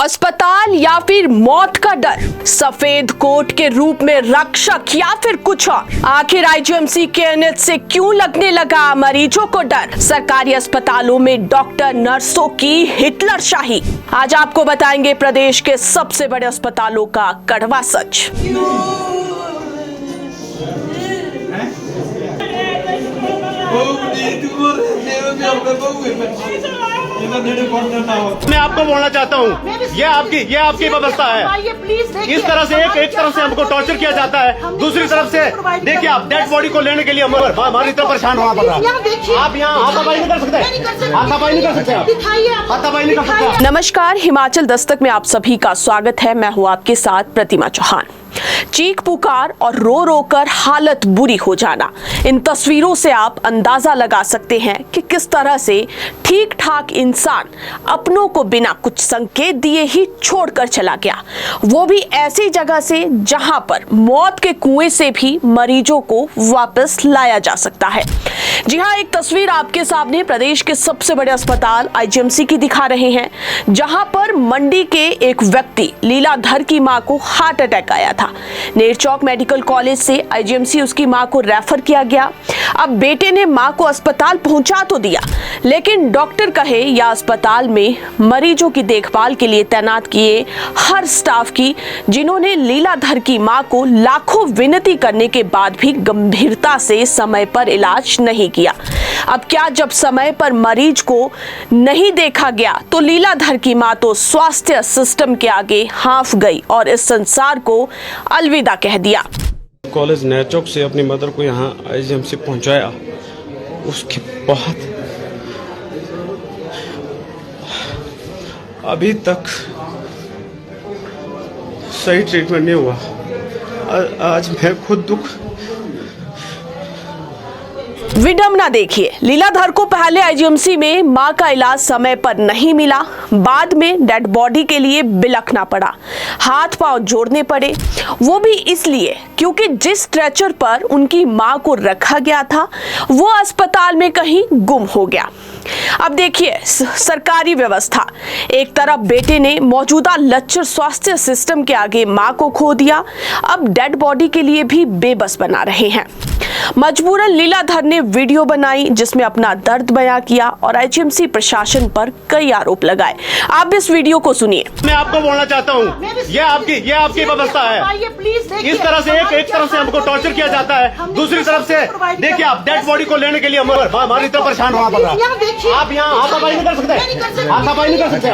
अस्पताल या फिर मौत का डर, सफेद कोट के रूप में रक्षक या फिर कुछ और। आखिर आईजीएमसी के एनएच से क्यों लगने लगा मरीजों को डर? सरकारी अस्पतालों में डॉक्टर नर्सों की हिटलरशाही। आज आपको बताएंगे प्रदेश के सबसे बड़े अस्पतालों का कड़वा सच। मैं आपको बोलना चाहता हूँ, ये आपकी व्यवस्था है। इस तरह से एक तरफ से हमको टॉर्चर किया जाता है, दूसरी तरफ से देखिए आप डेड बॉडी को लेने के लिए हमारी तरफ परेशान होना पड़ रहा है। आप यहाँ हाथापाई नहीं कर सकते, हाथापाई नहीं कर सकते, हाथापाई नहीं कर सकते। नमस्कार, हिमाचल दस्तक में आप सभी का स्वागत है। मैं हूँ आपके साथ प्रतिमा चौहान। चीख पुकार और रो रो कर हालत बुरी हो जाना, इन तस्वीरों से आप अंदाजा लगा सकते हैं कि किस तरह से ठीक ठाक इंसान अपनों को बिना कुछ संकेत दिए ही छोड़कर चला गया, वो भी ऐसी जगह से जहां पर मौत के कुएं से भी मरीजों को वापस लाया जा सकता है। जी हां, एक तस्वीर आपके सामने प्रदेश के सबसे बड़े अस्पताल आईजीएमसी की दिखा रहे हैं, जहां पर मंडी के एक व्यक्ति लीलाधर की मां को हार्ट अटैक आया था। नेरचौक मेडिकल कॉलेज से आईजीएमसी उसकी मां को रेफर किया गया। अब बेटे ने मां को अस्पताल पहुंचा तो दिया, लेकिन डॉक्टर कहे या अस्पताल में मरीजों की देखभाल के लिए तैनात किए हर स्टाफ की, जिन्होंने लीलाधर की मां को लाखों विनती करने के बाद भी गंभीरता से समय पर इलाज नहीं किया। अब क्या, जब समय पर मरीज को नहीं देखा गया तो लीलाधर की मां तो स्वास्थ्य सिस्टम के आगे हाफ गई और इस संसार को अलविदा कह दिया। कॉलेज नेरचौक से अपनी मदर को यहाँ आईजीएमसी पहुँचाया, उसके बाद अभी तक सही ट्रीटमेंट नहीं हुआ। आज मैं खुद दुख। विडंबना देखिए, लीलाधर को पहले आईजीएमसी में मां का इलाज समय पर नहीं मिला, बाद में डेड बॉडी के लिए बिलखना पड़ा, हाथ पांव जोड़ने पड़े, वो भी इसलिए क्योंकि जिस स्ट्रेचर पर उनकी मां को रखा गया था वो अस्पताल में कहीं गुम हो गया। अब देखिए सरकारी व्यवस्था, एक तरफ बेटे ने मौजूदा लच्चर स्वास्थ्य सिस्टम के आगे मां को खो दिया, अब डेड बॉडी के लिए भी बेबस बना रहे हैं। मजबूरन लीलाधर ने वीडियो बनाई जिसमें अपना दर्द बयां किया और आईजीएमसी प्रशासन पर कई आरोप लगाए। आप इस वीडियो को सुनिए। मैं आपको बोलना चाहता हूँ, ये आपकी व्यवस्था है। इस तरह से एक तरफ से हमको टॉर्चर किया जाता है, दूसरी तरफ से देखिए आप डेड बॉडी को लेने के लिए हमारी तरफ परेशान होना पड़ रहा है। आप यहाँ हाथापाई नहीं कर सकते, हाथापाई नहीं कर सकते,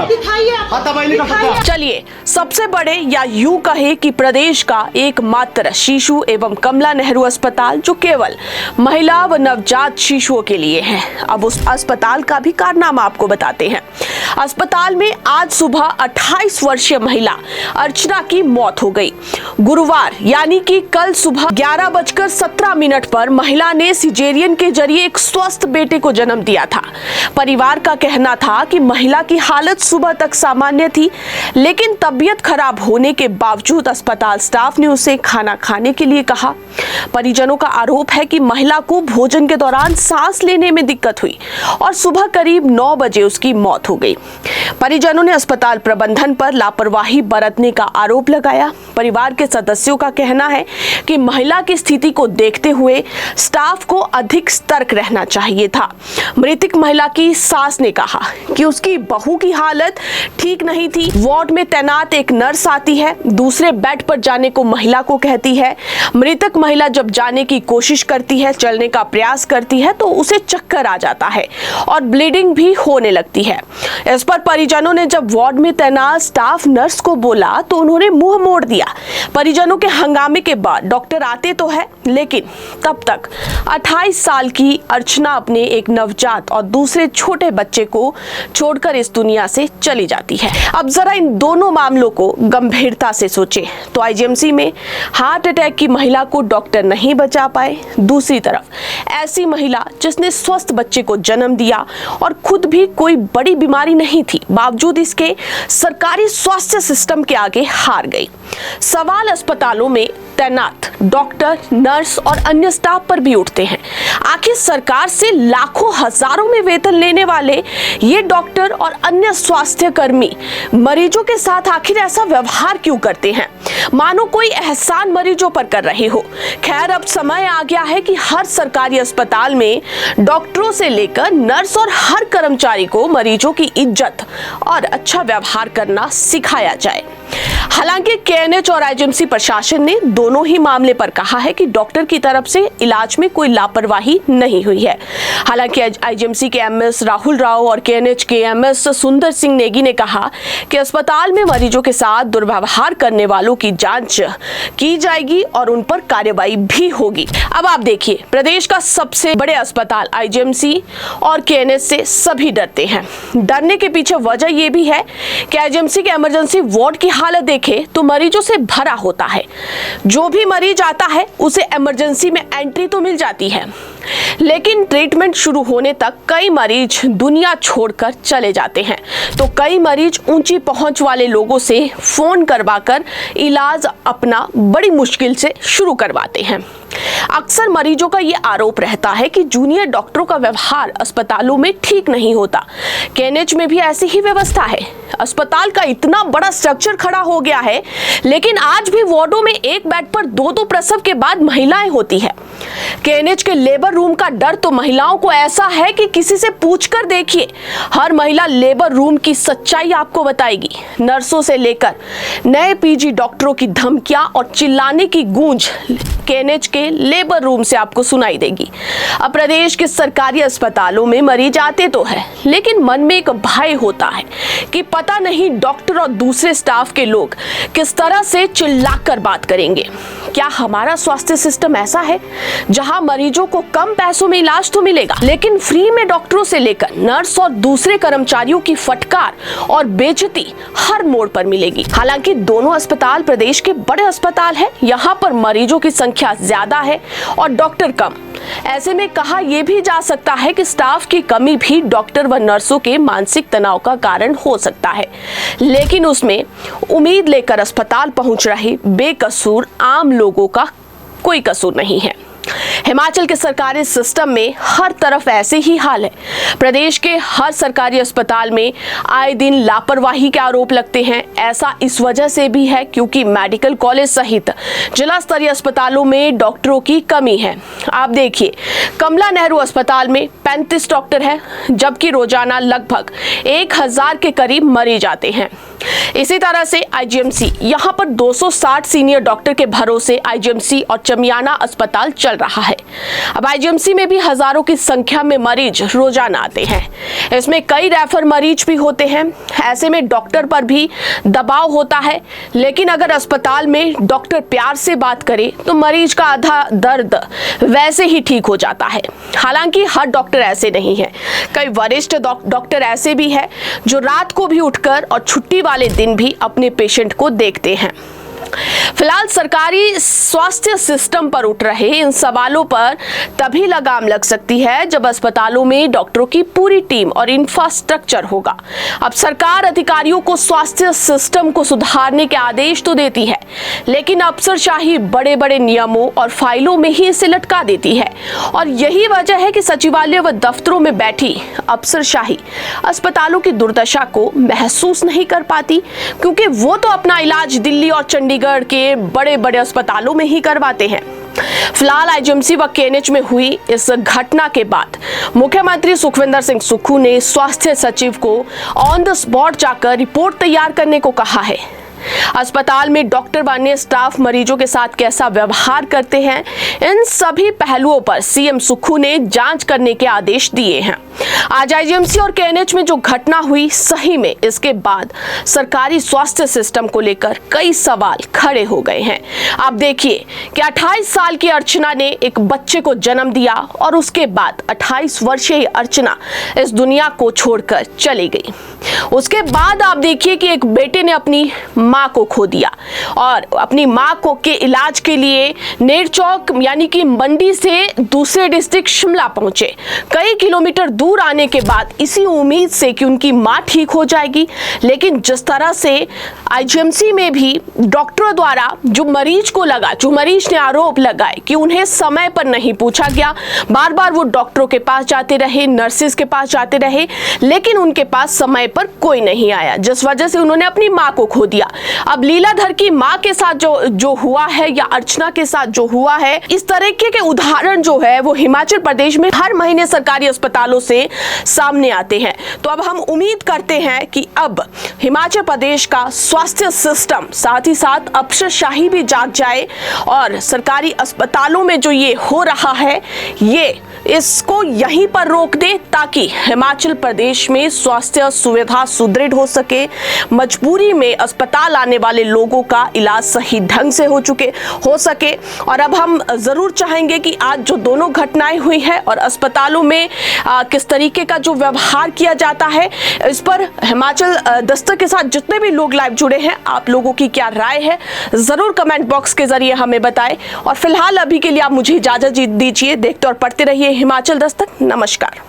हाथापाई नहीं कर सकते। चलिए, सबसे बड़े या यूं कहे कि प्रदेश का एकमात्र शिशु एवं कमला नेहरू अस्पताल जो केवल महिला व नवजात शिशुओं के लिए है, अब उस अस्पताल का भी कारनामा आपको बताते हैं। अस्पताल में आज सुबह 28 वर्षीय महिला अर्चना की मौत हो गई। गुरुवार यानी कि कल सुबह 11:17 पर महिला ने सिजेरियन के जरिए एक स्वस्थ बेटे को जन्म दिया था। परिवार का कहना था कि महिला की हालत सुबह तक सामान्य थी, लेकिन तबीयत खराब होने के बावजूद अस्पताल स्टाफ ने उसे खाना खाने के लिए कहा। परिजनों का आरोप है कि महिला को भोजन के दौरान सांस लेने में दिक्कत हुई और सुबह करीब 9 बजे उसकी मौत हो गई। परिजनों ने अस्पताल प्रबंधन पर लापरवाही बरतने का आरोप लगाया। परिवार के सदस्यों का कहना है कि महिला की स्थिति को देखते हुए स्टाफ को अधिक सतर्क रहना चाहिए था। मृतक महिला की सास ने कहा कि उसकी बहू की हालत ठीक नहीं थी। वार्ड में तैनात एक नर्स आती है, दूसरे बेड पर जाने को महिला को कहती है। मृतक महिला जब जाने की कोशिश करती है, चलने का प्रयास करती है, तो उसे चक्कर आ जाता है और ब्लीडिंग भी होने लगती है। इस पर परिजनों ने जब वार्ड में तैनात स्टाफ नर्स को बोला तो उन्होंने मुंह मोड़ दिया। परिजनों के हंगामे के बाद डॉक्टर आते तो है, लेकिन तब तक 28 साल की अर्चना अपने एक नवजात और दूसरे छोटे बच्चे को छोड़कर इस दुनिया से चली जाती है। अब जरा इन दोनों मामलों को गंभीरता से सोचें तो आईजीएमसी में हार्ट अटैक की महिला को डॉक्टर नहीं बचा पाए, दूसरी तरफ ऐसी महिला जिसने स्वस्थ बच्चे को जन्म दिया और खुद भी कोई बड़ी बीमारी नहीं थी, बावजूद इसके सरकारी स्वास्थ्य सिस्टम के आगे हार गई। सवाल अस्पतालों में तैनात डॉक्टर, नर्स और अन्य स्टाफ पर भी उठते हैं। आखिर सरकार से लाखों हजारों में वेतन लेने वाले ये डॉक्टर और अन्य स्वास्थ्य कर्मी मरीजों के साथ आखिर ऐसा व्यवहार क्यों करते हैं, मानो कोई एहसान मरीजों पर कर रहे हो। खैर, अब समय आ गया है कि हर सरकारी अस्पताल में डॉक्टरों से लेकर नर्स और हर कर्मचारी को मरीजों की इज्जत और अच्छा व्यवहार करना सिखाया जाए। हालांकि केएनएच और आईजीएमसी प्रशासन ने दोनों ही मामले पर कहा है कि डॉक्टर की तरफ से इलाज में कोई लापरवाही नहीं हुई है। हालांकि आईजीएमसी के एमएस राहुल राव और केएनएच के एमएस सुंदर सिंह नेगी ने कहा कि अस्पताल में मरीजों के साथ दुर्व्यवहार करने वालों की जांच की जाएगी और उन पर कार्रवाई भी होगी। अब आप देखिए, प्रदेश का सबसे बड़े अस्पताल आईजीएमसी और केएनएच से सभी डरते हैं। डरने के पीछे वजह यह भी है कि आईजीएमसी के इमरजेंसी वार्ड की हालत देखें तो मरीजों से भरा होता है। जो भी मरीज आता है उसे इमरजेंसी में एंट्री तो मिल जाती है, लेकिन ट्रीटमेंट शुरू होने तक कई मरीज दुनिया छोड़कर चले जाते हैं, तो कई मरीज ऊंची पहुंच वाले लोगों से फोन करवाकर इलाज अपना बड़ी मुश्किल से शुरू करवाते हैं। अक्सर मरीजों का यह आरोप रहता है कि जूनियर डॉक्टरों का व्यवहार अस्पतालों में ठीक नहीं होता। केएनएच में भी ऐसी ही व्यवस्था है। अस्पताल का इतना बड़ा स्ट्रक्चर खड़ा हो गया है, लेकिन आज भी वार्डों में एक बेड पर दो प्रसव के बाद महिलाएं होती है। केएनएच के लेबर रूम का डर तो महिलाओं को ऐसा है कि किसी से पूछकर देखिए, हर महिला लेबर रूम की सच्चाई आपको बताएगी। नर्सों से लेकर नए पीजी डॉक्टरों की धमकियां और चिल्लाने की गूंज केएनएच के लेबर रूम से आपको सुनाई देगी। अब प्रदेश के सरकारी अस्पतालों में मरीज आते तो है, लेकिन मन में एक भय होता है कि पता नहीं डॉक्टर और दूसरे स्टाफ के लोग किस तरह से चिल्लाकर बात करेंगे। क्या हमारा स्वास्थ्य सिस्टम ऐसा है जहां मरीजों को कम पैसों में इलाज तो मिलेगा, लेकिन फ्री में डॉक्टरों से लेकर नर्स और दूसरे कर्मचारियों की फटकार और बेइज्जती हर मोड़ पर मिलेगी। हालांकि दोनों अस्पताल प्रदेश के बड़े अस्पताल हैं, यहाँ पर मरीजों की संख्या ज्यादा है और डॉक्टर कम। ऐसे में कहा यह भी जा सकता है कि स्टाफ की कमी भी डॉक्टर व नर्सों के मानसिक तनाव का कारण हो सकता है, लेकिन उसमें उम्मीद लेकर अस्पताल पहुंच रहे बेकसूर आम लोगों का कोई कसूर नहीं है। हिमाचल के सरकारी सिस्टम में हर तरफ ऐसे ही हाल है। प्रदेश के हर सरकारी अस्पताल में आए दिन लापरवाही के आरोप लगते हैं। ऐसा इस वजह से भी है क्योंकि मेडिकल कॉलेज सहित जिला स्तरीय अस्पतालों में डॉक्टरों की कमी है। आप देखिए, कमला नेहरू अस्पताल में 35 डॉक्टर हैं, जबकि रोजाना लगभग 1000 के करीब मरीज आते हैं। इसी तरह से आईजीएमसी, यहाँ पर 260 सीनियर डॉक्टर के भरोसे आईजीएमसी और चमियाना अस्पताल चल रहा है। अब आईजीएमसी में भी हजारों की संख्या में मरीज रोजाना आते हैं। इसमें कई रेफर मरीज भी होते हैं। ऐसे में डॉक्टर पर भी दबाव होता है, लेकिन अगर अस्पताल में डॉक्टर प्यार से बात करे तो मरीज का आधा दर्द वैसे ही ठीक हो जाता है। हालांकि हर डॉक्टर ऐसे नहीं है। कई वरिष्ठ डॉक्टर ऐसे भी हैं जो रात को भी उठकर और छुट्टी वाले दिन भी अपने पेशेंट को देखते हैं। फिलहाल सरकारी स्वास्थ्य सिस्टम पर उठ रहे इन सवालों पर तभी लगाम लग सकती है जब अस्पतालों में डॉक्टरों की पूरी टीम और इंफ्रास्ट्रक्चर होगा। अब सरकार अधिकारियों को स्वास्थ्य सिस्टम को सुधारने के आदेश तो देती है, लेकिन अफसरशाही बड़े बड़े नियमों और फाइलों में ही इसे लटका देती है। और यही वजह है कि सचिवालय व दफ्तरों में बैठी अफसरशाही अस्पतालों की दुर्दशा को महसूस नहीं कर पाती, क्योंकि वो तो अपना इलाज दिल्ली और चंडीगढ़ के बड़े बड़े अस्पतालों में ही करवाते हैं। फिलहाल आईजीएमसी व केएनएच में हुई इस घटना के बाद मुख्यमंत्री सुखविंदर सिंह सुक्खू ने स्वास्थ्य सचिव को ऑन द स्पॉट जाकर रिपोर्ट तैयार करने को कहा है। अस्पताल में डॉक्टर व अन्य स्टाफ मरीजों के साथ कैसा व्यवहार करते हैं, इन सभी पहलुओं पर सीएम सुक्खू ने जांच करने के आदेश दिए हैं। आज आईजीएमसी और केएनएच में जो घटना हुई, सही में इसके बाद सरकारी स्वास्थ्य सिस्टम को लेकर कई सवाल खड़े हो गए हैं। आप देखिए कि 28 साल की अर्चना ने एक बच्चे को जन्म दिया और उसके बाद 28 वर्षीय अर्चना इस दुनिया को छोड़कर चली गई। उसके बाद आप देखिए कि एक बेटे ने अपनी मां को खो दिया और अपनी मां को के इलाज के लिए नेरचौक यानी कि मंडी से दूसरे डिस्ट्रिक्ट शिमला पहुंचे। कई किलोमीटर दूर आने के बाद इसी उम्मीद से कि उनकी मां ठीक हो जाएगी, लेकिन जिस तरह से आईजीएमसी में भी डॉक्टरों द्वारा जो मरीज ने आरोप लगाए कि उन्हें समय पर नहीं पूछा गया, बार बार वो डॉक्टरों के पास जाते रहे, नर्सेज के पास जाते रहे, लेकिन उनके पास समय पर कोई नहीं आया, जिस वजह से उन्होंने अपनी मां को खो दिया। अब लीलाधर की मां के साथ जो हुआ है या अर्चना के साथ जो हुआ है, इस तरीके के उदाहरण जो है वो हिमाचल प्रदेश में हर महीने सरकारी अस्पतालों से सामने आते हैं। तो अब हम उम्मीद करते हैं कि अब हिमाचल प्रदेश का स्वास्थ्य सिस्टम साथ ही साथ अफसरशाही भी जाग जाए और सरकारी अस्पतालों में जो ये हो रहा है ये इसको यहीं पर रोक दे, ताकि हिमाचल प्रदेश में स्वास्थ्य सुविधा सुदृढ़ हो सके, मजबूरी में अस्पताल आने वाले लोगों का इलाज सही ढंग से हो सके। और अब हम जरूर चाहेंगे कि आज जो दोनों घटनाएं हुई है और अस्पतालों में किस तरीके का जो व्यवहार किया जाता है, इस पर हिमाचल दस्तक के साथ जितने भी लोग लाइव जुड़े हैं, आप लोगों की क्या राय है जरूर कमेंट बॉक्स के जरिए हमें बताएं। और फिलहाल अभी के लिए आप मुझे इजाजत दीजिए। देखते और पढ़ते रहिए हिमाचल दस्तक। नमस्कार।